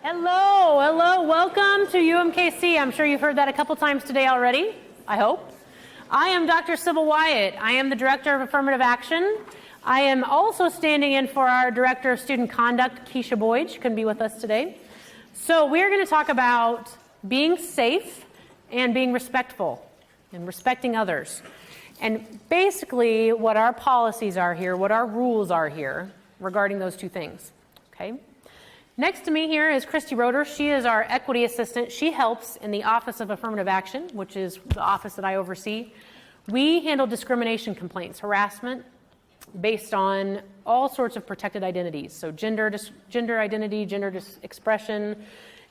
Hello, welcome to UMKC. I'm sure you've heard that a couple times today already, I hope. I am Dr. Sybil Wyatt. I am the Director of Affirmative Action. I am also standing in for our Director of Student Conduct, Keisha Boyd. She couldn't be with us today. So we're going to talk about being safe and being respectful and respecting others. And basically what our policies are here, what our rules are here regarding those two things. Okay. Next to me here is Christy Roeder. She is our equity assistant. She helps in the Office of Affirmative Action, which is the office that I oversee. We handle discrimination complaints, harassment based on all sorts of protected identities. So gender identity, gender expression,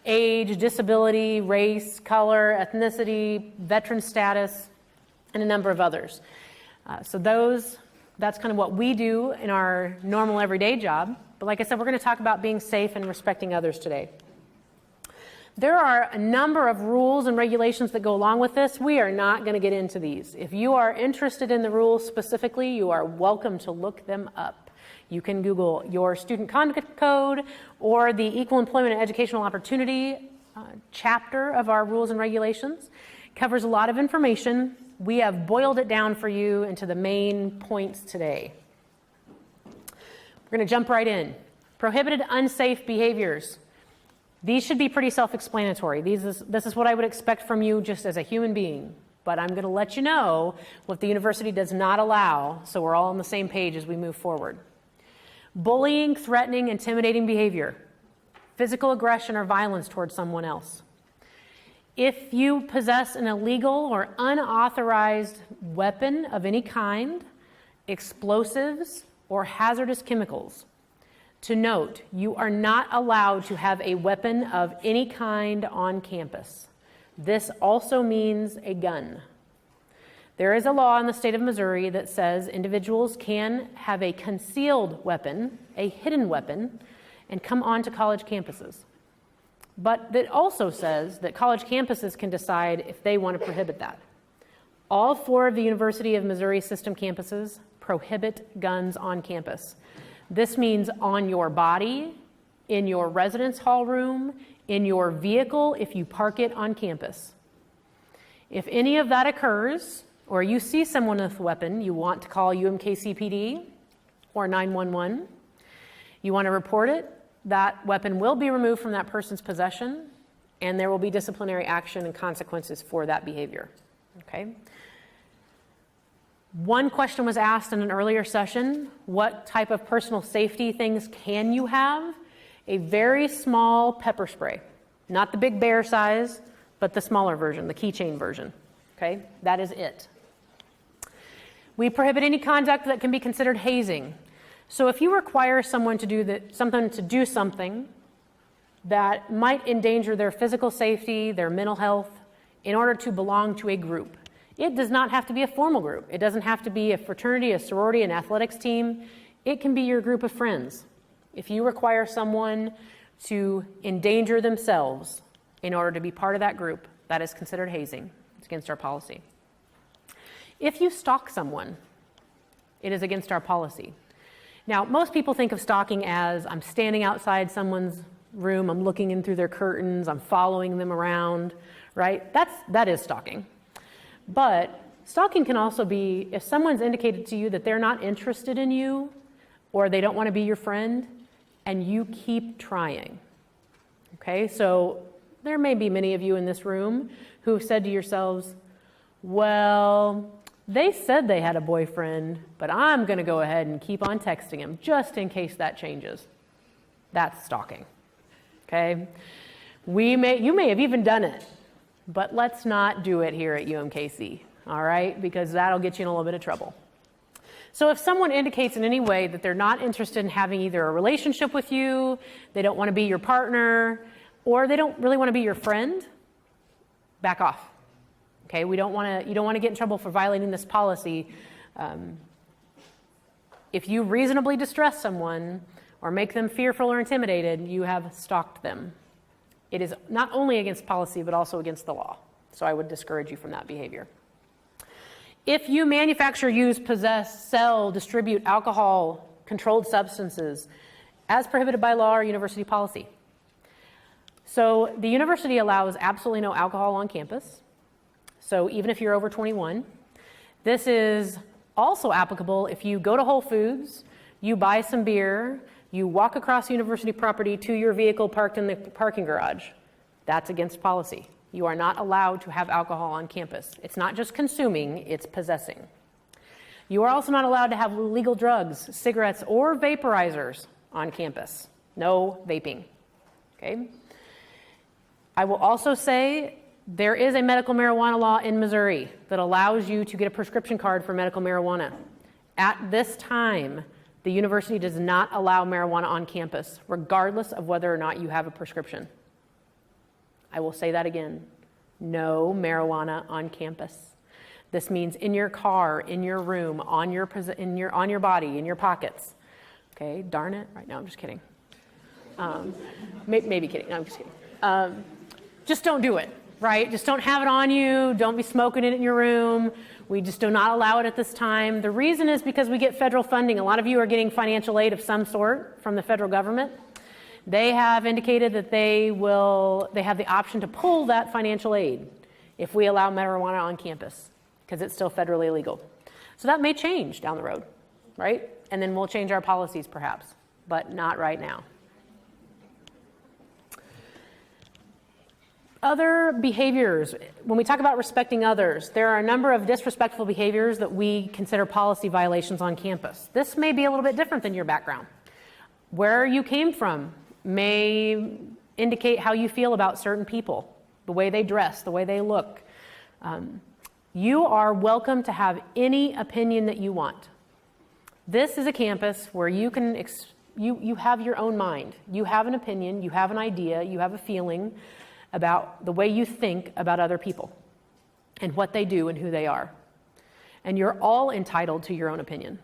age, disability, race, color, ethnicity, veteran status, and a number of others. That's kind of what we do in our normal everyday job. But like I said, we're going to talk about being safe and respecting others today. There are a number of rules and regulations that go along with this. We are not going to get into these. If you are interested in the rules specifically, you are welcome to look them up. You can Google your Student Conduct Code or the Equal Employment and Educational Opportunity chapter of our rules and regulations. It covers a lot of information. We have boiled it down for you into the main points today. We're going to jump right in. Prohibited unsafe behaviors. These should be pretty self-explanatory. This is what I would expect from you just as a human being. But I'm going to let you know what the university does not allow, so we're all on the same page as we move forward. Bullying, threatening, intimidating behavior. Physical aggression or violence towards someone else. If you possess an illegal or unauthorized weapon of any kind, explosives, or hazardous chemicals. To note, you are not allowed to have a weapon of any kind on campus. This also means a gun. There is a law in the state of Missouri that says individuals can have a concealed weapon, a hidden weapon, and come onto college campuses. But that also says that college campuses can decide if they want to prohibit that. All 4 of the University of Missouri system campuses prohibit guns on campus. This means on your body, in your residence hall room, in your vehicle if you park it on campus. If any of that occurs, or you see someone with a weapon, you want to call UMKC PD or 911. You want to report it, that weapon will be removed from that person's possession, and there will be disciplinary action and consequences for that behavior. Okay? One question was asked in an earlier session, what type of personal safety things can you have? A very small pepper spray, not the big bear size, but the smaller version, the keychain version. Okay, that is it. We prohibit any conduct that can be considered hazing. So if you require someone to do something that might endanger their physical safety, their mental health, in order to belong to a group, it does not have to be a formal group. It doesn't have to be a fraternity, a sorority, an athletics team. It can be your group of friends. If you require someone to endanger themselves in order to be part of that group, that is considered hazing. It's against our policy. If you stalk someone, it is against our policy. Now, most people think of stalking as I'm standing outside someone's room, I'm looking in through their curtains, I'm following them around, right? That is stalking. But stalking can also be if someone's indicated to you that they're not interested in you or they don't want to be your friend and you keep trying. Okay, so there may be many of you in this room who have said to yourselves, well, they said they had a boyfriend, but I'm going to go ahead and keep on texting him just in case that changes. That's stalking. Okay, you may have even done it. But let's not do it here at UMKC, all right? Because that'll get you in a little bit of trouble. So if someone indicates in any way that they're not interested in having either a relationship with you, they don't want to be your partner, or they don't really want to be your friend, back off. Okay, you don't want to get in trouble for violating this policy. If you reasonably distress someone or make them fearful or intimidated, you have stalked them. It is not only against policy, but also against the law. So I would discourage you from that behavior. If you manufacture, use, possess, sell, distribute alcohol, controlled substances, as prohibited by law or university policy, So the university allows absolutely no alcohol on campus. So even if you're over 21, this is also applicable if you go to Whole Foods, you buy some beer, you walk across university property to your vehicle parked in the parking garage. That's against policy. You are not allowed to have alcohol on campus. It's not just consuming, it's possessing. You are also not allowed to have illegal drugs, cigarettes, or vaporizers on campus. No vaping. Okay? I will also say there is a medical marijuana law in Missouri that allows you to get a prescription card for medical marijuana. At this time, the university does not allow marijuana on campus, regardless of whether or not you have a prescription. I will say that again. No marijuana on campus. This means in your car, in your room, on your body, in your pockets. Okay, darn it. Right now, I'm just kidding. Maybe kidding. No, I'm just kidding. Just don't do it, right? Just don't have it on you. Don't be smoking it in your room. We just do not allow it at this time. The reason is because we get federal funding. A lot of you are getting financial aid of some sort from the federal government. They have indicated that they have the option to pull that financial aid if we allow marijuana on campus, because it's still federally illegal. So that may change down the road, right? And then we'll change our policies perhaps, but not right now. Other behaviors, when we talk about respecting others, there are a number of disrespectful behaviors that we consider policy violations on campus. This may be a little bit different than your background. Where you came from may indicate how you feel about certain people, the way they dress, the way they look. You are welcome to have any opinion that you want. This is a campus where you can you have your own mind. You have an opinion, you have an idea, you have a feeling about the way you think about other people and what they do and who they are. And you're all entitled to your own opinion.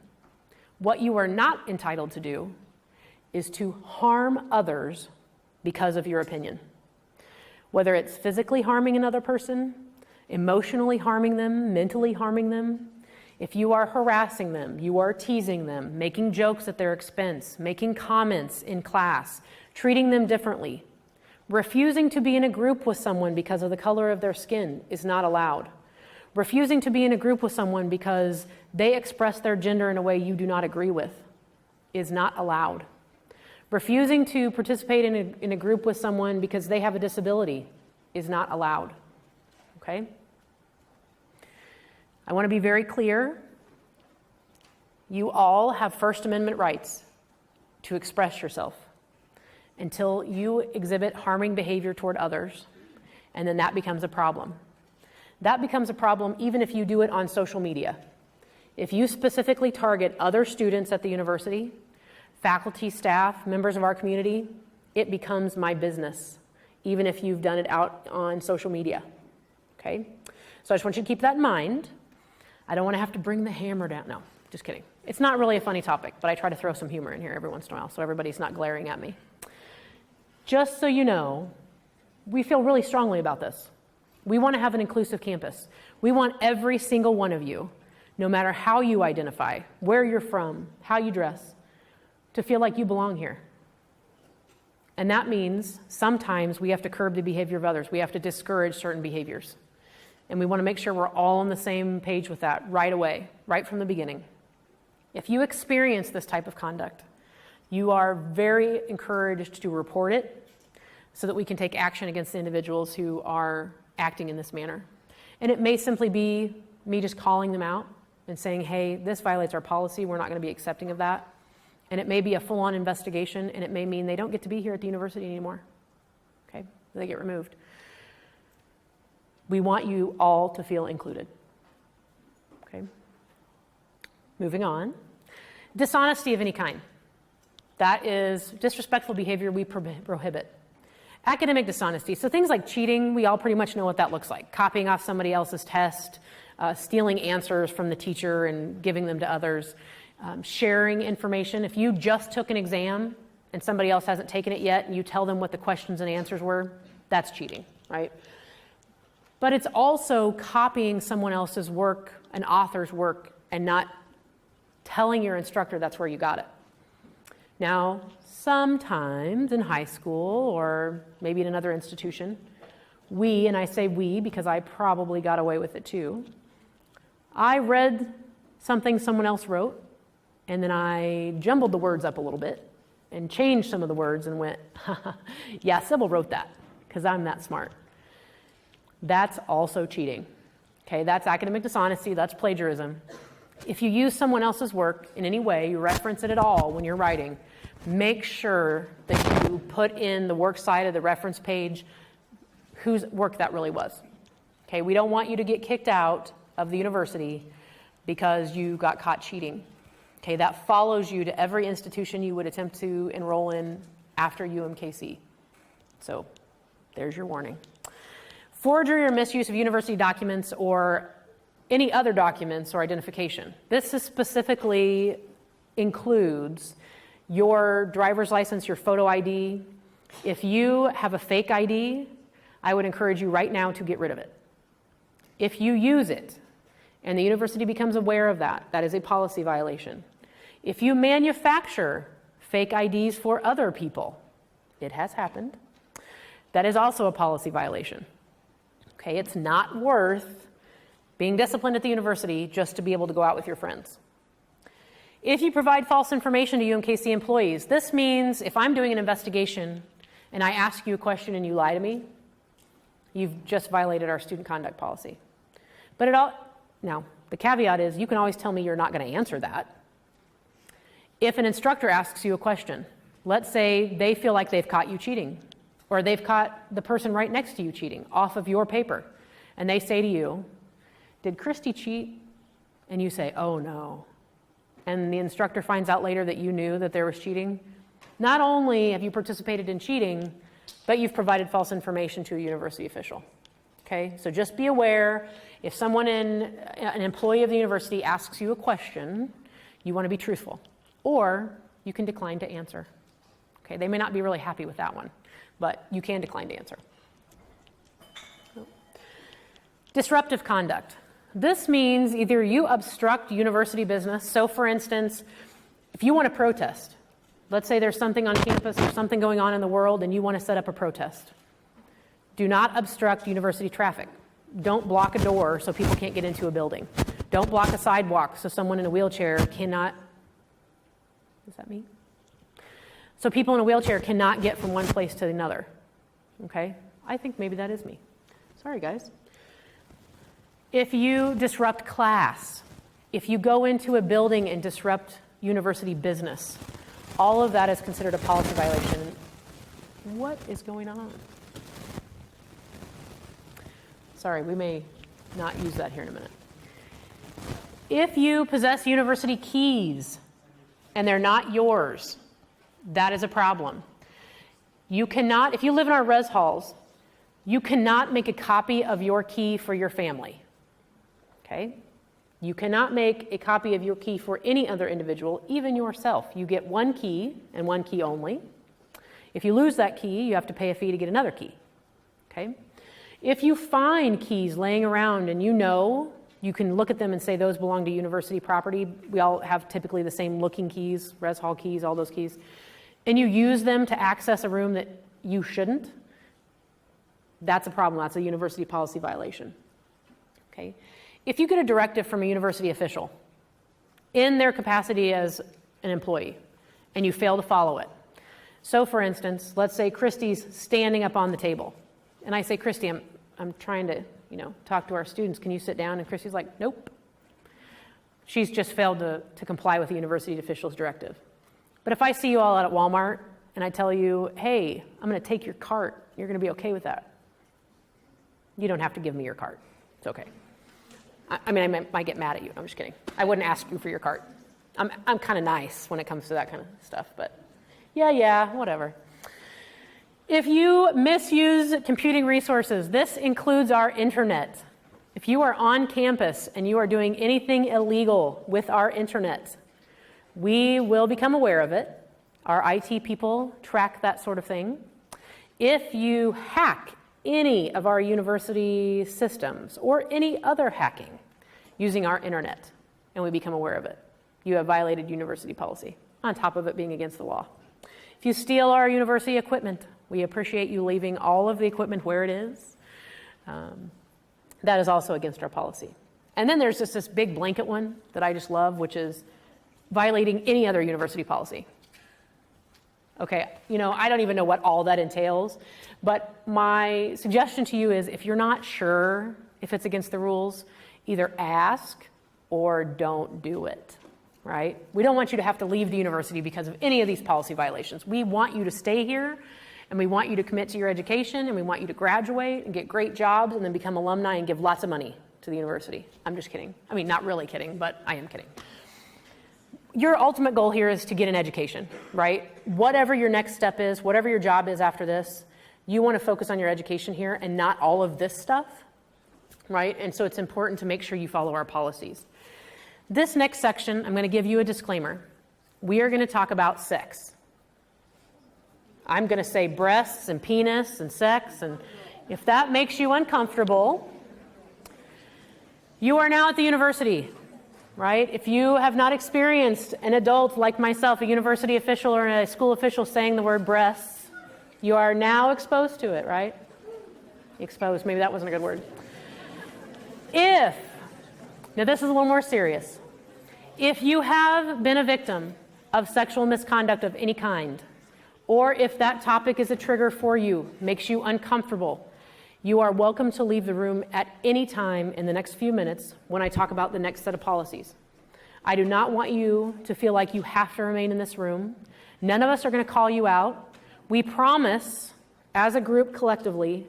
What you are not entitled to do is to harm others because of your opinion. Whether it's physically harming another person, emotionally harming them, mentally harming them. If you are harassing them, you are teasing them, making jokes at their expense, making comments in class, treating them differently, refusing to be in a group with someone because of the color of their skin is not allowed. Refusing to be in a group with someone because they express their gender in a way you do not agree with is not allowed. Refusing to participate in a group with someone because they have a disability is not allowed. Okay? I want to be very clear. You all have First Amendment rights to express yourself until you exhibit harming behavior toward others, and then that becomes a problem. That becomes a problem even if you do it on social media. If you specifically target other students at the university, faculty, staff, members of our community, it becomes my business, even if you've done it out on social media. Okay? So I just want you to keep that in mind. I don't want to have to bring the hammer down. No, just kidding. It's not really a funny topic, but I try to throw some humor in here every once in a while so everybody's not glaring at me. Just so you know, we feel really strongly about this. We want to have an inclusive campus. We want every single one of you, no matter how you identify, where you're from, how you dress, to feel like you belong here. And that means sometimes we have to curb the behavior of others. We have to discourage certain behaviors. And we want to make sure we're all on the same page with that right away, right from the beginning. If you experience this type of conduct, you are very encouraged to report it so that we can take action against the individuals who are acting in this manner. And it may simply be me just calling them out and saying, hey, this violates our policy, we're not going to be accepting of that. And it may be a full-on investigation, and it may mean they don't get to be here at the university anymore. Okay? They get removed. We want you all to feel included. Okay? Moving on. Dishonesty of any kind. That is disrespectful behavior we prohibit. Academic dishonesty. So things like cheating, we all pretty much know what that looks like. Copying off somebody else's test, stealing answers from the teacher and giving them to others, sharing information. If you just took an exam and somebody else hasn't taken it yet and you tell them what the questions and answers were, that's cheating, right? But it's also copying someone else's work, an author's work, and not telling your instructor that's where you got it. Now, sometimes in high school or maybe in another institution, we, and I say we because I probably got away with it too, I read something someone else wrote, and then I jumbled the words up a little bit and changed some of the words and went, yeah, Sybil wrote that because I'm that smart. That's also cheating. Okay, that's academic dishonesty, that's plagiarism. If you use someone else's work in any way, you reference it at all when you're writing, make sure that you put in the works side of the reference page whose work that really was. Okay, we don't want you to get kicked out of the university because you got caught cheating. Okay, that follows you to every institution you would attempt to enroll in after UMKC. So there's your warning. Forgery or misuse of university documents or any other documents or identification. This is specifically includes your driver's license, your photo ID. If you have a fake ID, I would encourage you right now to get rid of it. If you use it and the university becomes aware of that, that is a policy violation. If you manufacture fake IDs for other people, it has happened, that is also a policy violation. Okay, it's not worth being disciplined at the university just to be able to go out with your friends. If you provide false information to UMKC employees, this means if I'm doing an investigation and I ask you a question and you lie to me, you've just violated our student conduct policy. But now, the caveat is you can always tell me you're not going to answer that. If an instructor asks you a question, let's say they feel like they've caught you cheating, or they've caught the person right next to you cheating off of your paper, and they say to you, "Did Christy cheat?" And you say, "Oh no." And the instructor finds out later that you knew that there was cheating. Not only have you participated in cheating, but you've provided false information to a university official. Okay, so just be aware, if someone an employee of the university asks you a question, you want to be truthful, or you can decline to answer. Okay, they may not be really happy with that one, but you can decline to answer. Disruptive conduct. This means either you obstruct university business. So for instance, if you want to protest, let's say there's something on campus or something going on in the world and you want to set up a protest. Do not obstruct university traffic. Don't block a door so people can't get into a building. Don't block a sidewalk so someone in a wheelchair cannot, is that me? So people in a wheelchair cannot get from one place to another. Okay? I think maybe that is me. Sorry, guys. If you disrupt class, if you go into a building and disrupt university business, all of that is considered a policy violation. What is going on? Sorry, we may not use that here in a minute. If you possess university keys and they're not yours, that is a problem. You cannot, if you live in our res halls, you cannot make a copy of your key for your family. Okay? You cannot make a copy of your key for any other individual, even yourself. You get one key and one key only. If you lose that key, you have to pay a fee to get another key. Okay? If you find keys laying around and you know, you can look at them and say those belong to university property. We all have typically the same looking keys, res hall keys, all those keys. And you use them to access a room that you shouldn't, that's a problem. That's a university policy violation. Okay? If you get a directive from a university official in their capacity as an employee and you fail to follow it. So for instance, let's say Christy's standing up on the table and I say, "Christy, I'm trying to, talk to our students. Can you sit down?" And Christy's like, "Nope." She's just failed to comply with the university official's directive. But if I see you all out at Walmart and I tell you, "Hey, I'm going to take your cart," you're going to be okay with that. You don't have to give me your cart. It's okay. I might get mad at you. I'm just kidding. I wouldn't ask you for your cart. I'm kind of nice when it comes to that kind of stuff, but yeah, whatever. If you misuse computing resources, this includes our internet. If you are on campus and you are doing anything illegal with our internet, we will become aware of it. Our IT people track that sort of thing. If you hack any of our university systems or any other hacking using our internet and we become aware of it, you have violated university policy. on top of it being against the law. If you steal our university equipment, we appreciate you leaving all of the equipment where it is. That is also against our policy. And then there's just this big blanket one that I just love, which is violating any other university policy. Okay, I don't even know what all that entails, but my suggestion to you is if you're not sure if it's against the rules, either ask or don't do it, right? We don't want you to have to leave the university because of any of these policy violations. We want you to stay here, and we want you to commit to your education, and we want you to graduate and get great jobs and then become alumni and give lots of money to the university. I'm just kidding. I mean, not really kidding, but I am kidding. Your ultimate goal here is to get an education, right? Whatever your next step is, whatever your job is after this, you want to focus on your education here and not all of this stuff, right? And so it's important to make sure you follow our policies. This next section, I'm going to give you a disclaimer. We are going to talk about sex. I'm going to say breasts and penis and sex, and if that makes you uncomfortable, you are now at the university. Right? If you have not experienced an adult like myself, a university official or a school official saying the word breasts, you are now exposed to it, right? Exposed, maybe that wasn't a good word. Now this is a little more serious. If you have been a victim of sexual misconduct of any kind, or if that topic is a trigger for you, makes you uncomfortable, you are welcome to leave the room at any time in the next few minutes when I talk about the next set of policies. I do not want you to feel like you have to remain in this room. None of us are going to call you out. We promise, as a group collectively,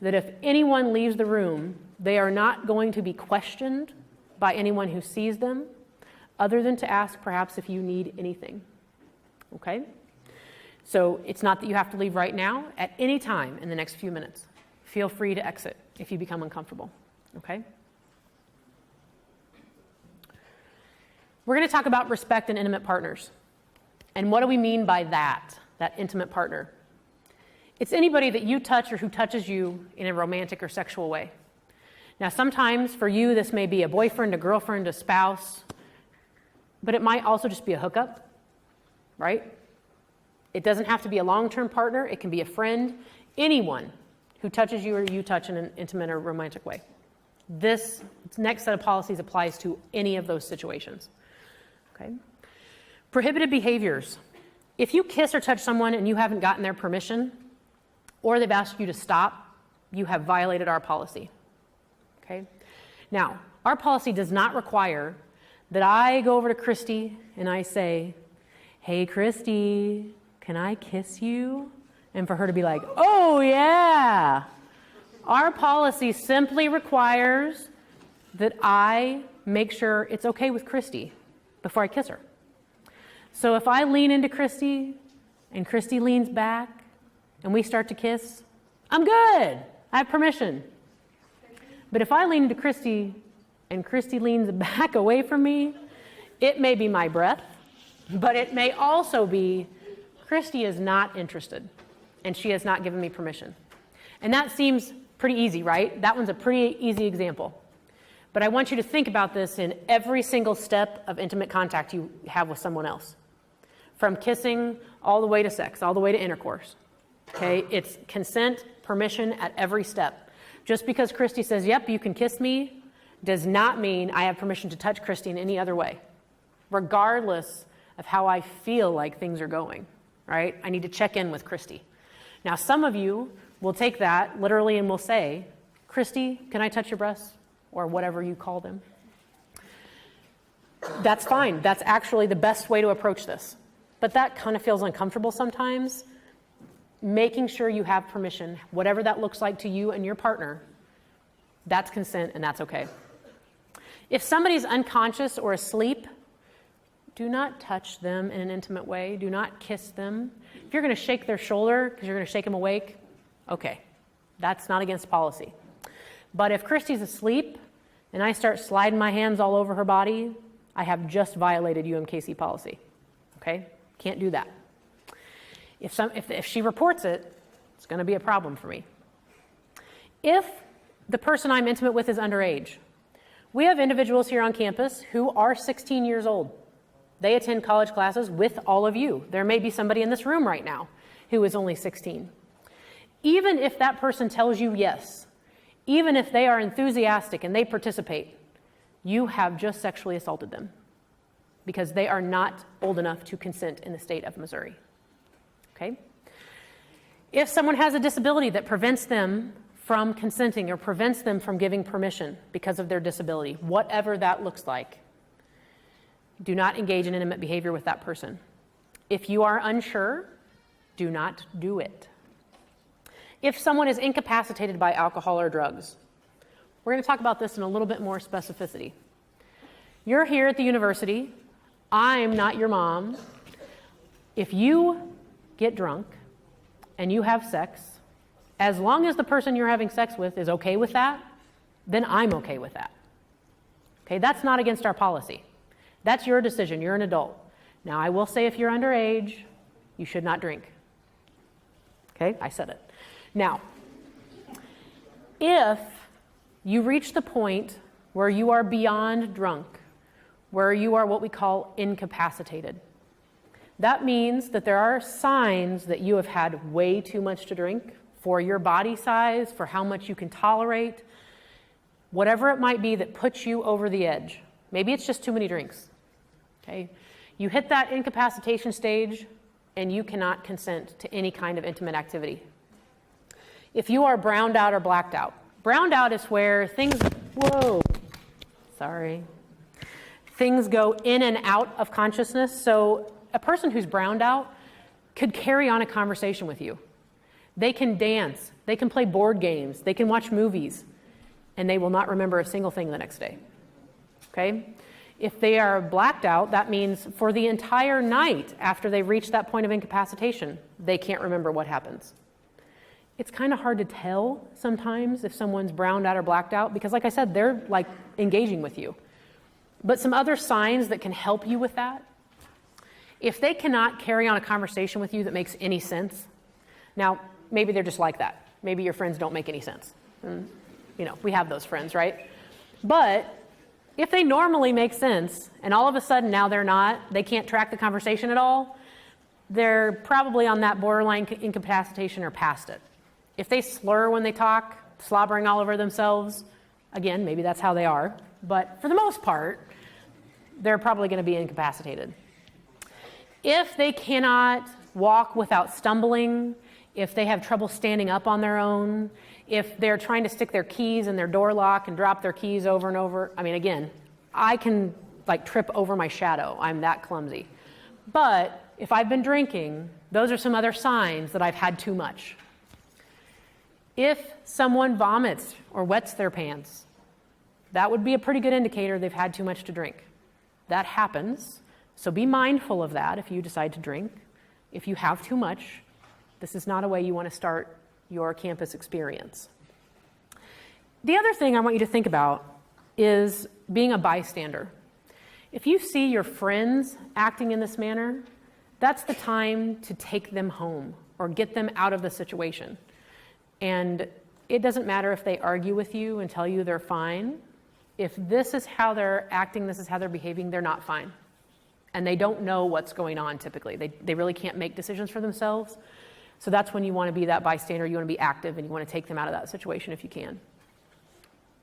that if anyone leaves the room, they are not going to be questioned by anyone who sees them, other than to ask perhaps if you need anything. Okay? So it's not that you have to leave right now. At any time in the next few minutes, feel free to exit if you become uncomfortable, okay? We're going to talk about respect and intimate partners. And what do we mean by that intimate partner? It's anybody that you touch or who touches you in a romantic or sexual way. Now, sometimes for you, this may be a boyfriend, a girlfriend, a spouse, but it might also just be a hookup, right? It doesn't have to be a long-term partner. It can be a friend, anyone who touches you or you touch in an intimate or romantic way. This next set of policies applies to any of those situations. Okay? Prohibited behaviors. If you kiss or touch someone and you haven't gotten their permission, or they've asked you to stop, you have violated our policy. Okay? Now, our policy does not require that I go over to Christy and I say, "Hey, Christy, can I kiss you?" And for her to be like, "Oh, yeah." Our policy simply requires that I make sure it's okay with Christy before I kiss her. So if I lean into Christy and Christy leans back and we start to kiss, I'm good. I have permission. But if I lean into Christy and Christy leans back away from me, it may be my breath, but it may also be Christy is not interested. And she has not given me permission. And that seems pretty easy, right? That one's a pretty easy example. But I want you to think about this in every single step of intimate contact you have with someone else. From kissing all the way to sex, all the way to intercourse. Okay? It's consent, permission at every step. Just because Christy says, "Yep, you can kiss me," does not mean I have permission to touch Christy in any other way, regardless of how I feel like things are going, right? I need to check in with Christy. Now, some of you will take that literally and will say, "Christy, can I touch your breasts?" Or whatever you call them. That's fine. That's actually the best way to approach this. But that kind of feels uncomfortable sometimes. Making sure you have permission, whatever that looks like to you and your partner, that's consent and that's okay. If somebody's unconscious or asleep, do not touch them in an intimate way. Do not kiss them. If you're going to shake their shoulder because you're going to shake them awake, okay, that's not against policy. But if Christy's asleep and I start sliding my hands all over her body, I have just violated UMKC policy. Okay? Can't do that. If she reports it, it's going to be a problem for me. If the person I'm intimate with is underage, we have individuals here on campus who are 16 years old. They attend college classes with all of you. There may be somebody in this room right now who is only 16. Even if that person tells you yes, even if they are enthusiastic and they participate, you have just sexually assaulted them because they are not old enough to consent in the state of Missouri. Okay? If someone has a disability that prevents them from consenting or prevents them from giving permission because of their disability, whatever that looks like, do not engage in intimate behavior with that person. If you are unsure, do not do it. If someone is incapacitated by alcohol or drugs, we're going to talk about this in a little bit more specificity. You're here at the university. I'm not your mom. If you get drunk and you have sex, as long as the person you're having sex with is okay with that, then I'm okay with that. Okay, that's not against our policy. That's your decision. You're an adult. Now, I will say if you're underage, you should not drink. Okay, I said it. Now, if you reach the point where you are beyond drunk, where you are what we call incapacitated, that means that there are signs that you have had way too much to drink for your body size, for how much you can tolerate, whatever it might be that puts you over the edge. Maybe it's just too many drinks. Okay? You hit that incapacitation stage and you cannot consent to any kind of intimate activity. If you are browned out or blacked out, browned out is where things go in and out of consciousness. So a person who's browned out could carry on a conversation with you. They can dance, they can play board games, they can watch movies, and they will not remember a single thing the next day. Okay? If they are blacked out, that means for the entire night after they reach that point of incapacitation, they can't remember what happens. It's kind of hard to tell sometimes if someone's browned out or blacked out because, like I said, they're like engaging with you. But some other signs that can help you with that, if they cannot carry on a conversation with you that makes any sense, now, maybe they're just like that. Maybe your friends don't make any sense. We have those friends, right? But if they normally make sense and all of a sudden now they can't track the conversation at all, they're probably on that borderline incapacitation or past it. If they slur when they talk, slobbering all over themselves, again, maybe that's how they are. But for the most part, they're probably going to be incapacitated. If they cannot walk without stumbling, if they have trouble standing up on their own, if they're trying to stick their keys in their door lock and drop their keys over and over, again, I can trip over my shadow. I'm that clumsy. But if I've been drinking, those are some other signs that I've had too much. If someone vomits or wets their pants, that would be a pretty good indicator they've had too much to drink. That happens, so be mindful of that if you decide to drink. If you have too much, this is not a way you want to start your campus experience. The other thing I want you to think about is being a bystander. If you see your friends acting in this manner, that's the time to take them home or get them out of the situation. And it doesn't matter if they argue with you and tell you they're fine. If this is how they're acting, this is how they're behaving, they're not fine. And they don't know what's going on typically. They really can't make decisions for themselves. So that's when you want to be that bystander. You want to be active and you want to take them out of that situation if you can.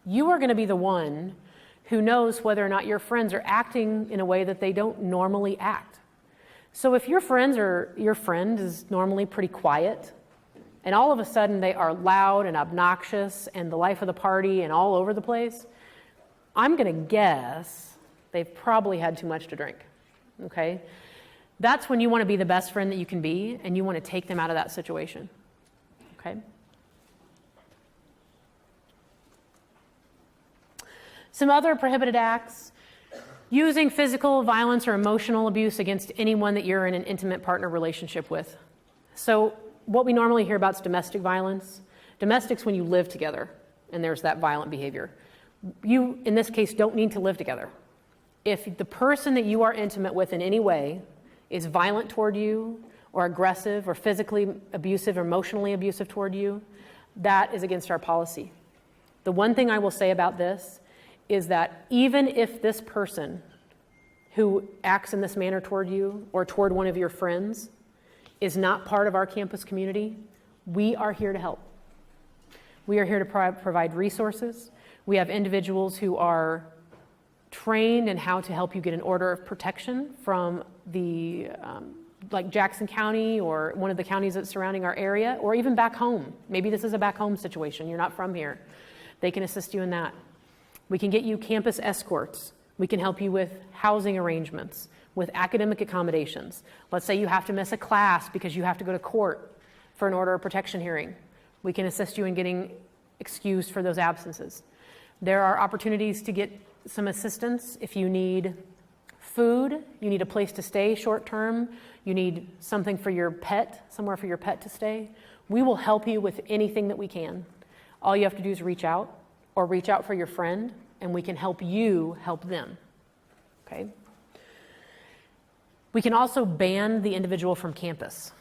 You are going to be the one who knows whether or not your friends are acting in a way that they don't normally act. So if your friend is normally pretty quiet, and all of a sudden they are loud and obnoxious and the life of the party and all over the place, I'm going to guess they've probably had too much to drink. Okay? That's when you want to be the best friend that you can be, and you want to take them out of that situation. Okay? Some other prohibited acts: using physical violence or emotional abuse against anyone that you're in an intimate partner relationship with. So what we normally hear about is domestic violence. Domestic's when you live together and there's that violent behavior. You, in this case, don't need to live together. If the person that you are intimate with in any way is violent toward you or aggressive or physically abusive or emotionally abusive toward you, that is against our policy. The one thing I will say about this is that even if this person who acts in this manner toward you or toward one of your friends is not part of our campus community, we are here to help. We are here to provide resources. We have individuals who are trained in how to help you get an order of protection from the, like Jackson County or one of the counties that's surrounding our area, or even back home. Maybe this is a back home situation. You're not from here. They can assist you in that. We can get you campus escorts. We can help you with housing arrangements, with academic accommodations. Let's say you have to miss a class because you have to go to court for an order of protection hearing. We can assist you in getting excused for those absences. There are opportunities to get some assistance if you need food, you need a place to stay short term, you need something for your pet, somewhere for your pet to stay. We will help you with anything that we can. All you have to do is reach out, or reach out for your friend, and we can help you help them. Okay? We can also ban the individual from campus.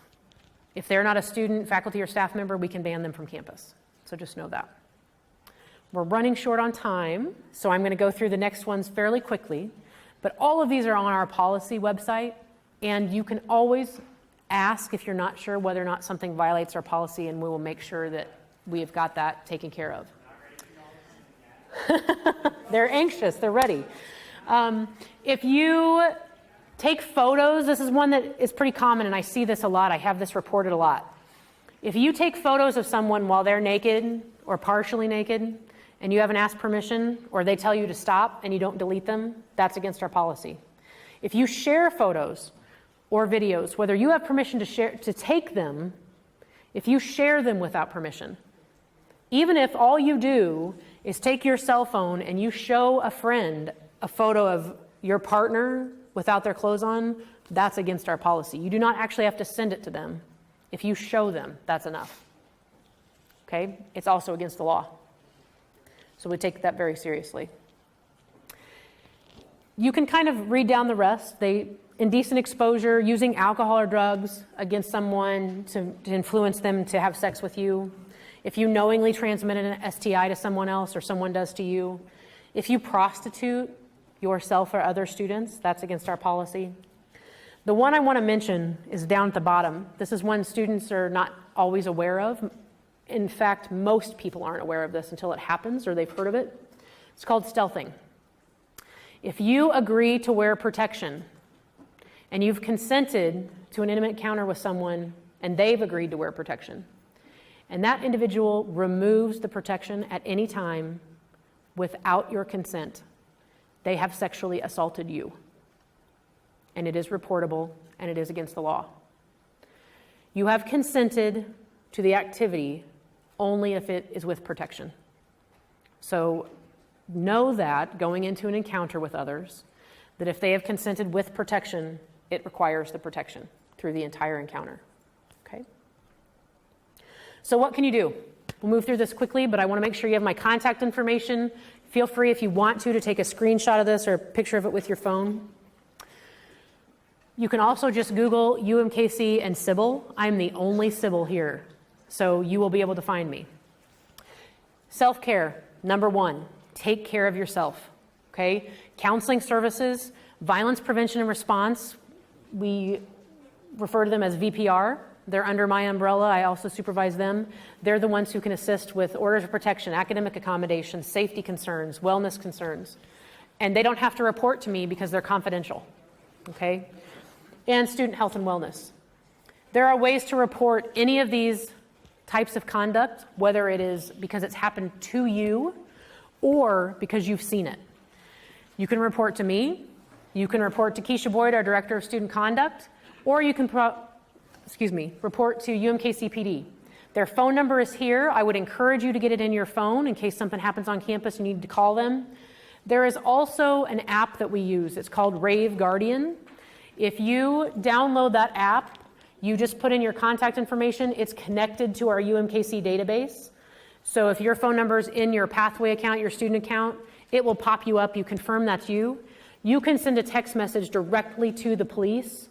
If they're not a student, faculty, or staff member, we can ban them from campus. So just know that. We're running short on time, so I'm going to go through the next ones fairly quickly. But all of these are on our policy website, and you can always ask if you're not sure whether or not something violates our policy, and we will make sure that we have got that taken care of. They're anxious, they're ready. If you take photos, this is one that is pretty common, and I see this a lot. I have this reported a lot. If you take photos of someone while they're naked or partially naked, and you haven't asked permission, or they tell you to stop and you don't delete them, that's against our policy. If you share photos or videos, whether you have permission to take them, if you share them without permission, even if all you do is take your cell phone and you show a friend a photo of your partner without their clothes on, that's against our policy. You do not actually have to send it to them. If you show them, that's enough. Okay? It's also against the law. So we take that very seriously. You can kind of read down the rest. Indecent exposure, using alcohol or drugs against someone to influence them to have sex with you. If you knowingly transmitted an STI to someone else or someone does to you. If you prostitute yourself or other students, that's against our policy. The one I want to mention is down at the bottom. This is one students are not always aware of. In fact, most people aren't aware of this until it happens or they've heard of it. It's called stealthing. If you agree to wear protection and you've consented to an intimate encounter with someone and they've agreed to wear protection, and that individual removes the protection at any time without your consent, they have sexually assaulted you. And it is reportable, and it is against the law. You have consented to the activity only if it is with protection. So know that going into an encounter with others, that if they have consented with protection, it requires the protection through the entire encounter. Okay? So what can you do? We'll move through this quickly, but I want to make sure you have my contact information. Feel free, if you want to take a screenshot of this or a picture of it with your phone. You can also just Google UMKC and Sybil. I'm the only Sybil here, so you will be able to find me. Self-care, number one, take care of yourself, okay? Counseling services, violence prevention and response, we refer to them as VPR. They're under my umbrella. I also supervise them. They're the ones who can assist with orders of protection, academic accommodations, safety concerns, wellness concerns. And they don't have to report to me because they're confidential, okay? And student health and wellness. There are ways to report any of these types of conduct, whether it is because it's happened to you or because you've seen it. You can report to me, you can report to Keisha Boyd, our Director of Student Conduct, or you can report to UMKC PD. Their phone number is here. I would encourage you to get it in your phone in case something happens on campus and you need to call them. There is also an app that we use. It's called Rave Guardian. If you download that app, you just put in your contact information. It's connected to our UMKC database. So if your phone number is in your Pathway account, your student account, it will pop you up. You confirm that's you. You can send a text message directly to the police,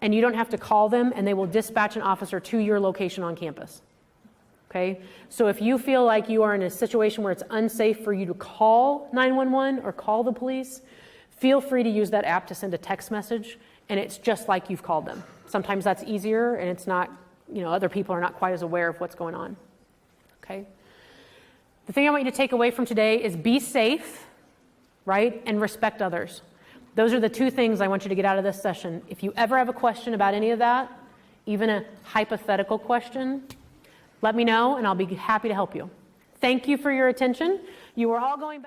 and you don't have to call them, and they will dispatch an officer to your location on campus. Okay? So if you feel like you are in a situation where it's unsafe for you to call 911 or call the police, feel free to use that app to send a text message, and it's just like you've called them. Sometimes that's easier, and it's not, other people are not quite as aware of what's going on. Okay? The thing I want you to take away from today is be safe, right, and respect others. Those are the two things I want you to get out of this session. If you ever have a question about any of that, even a hypothetical question, let me know, and I'll be happy to help you. Thank you for your attention. You are all going back.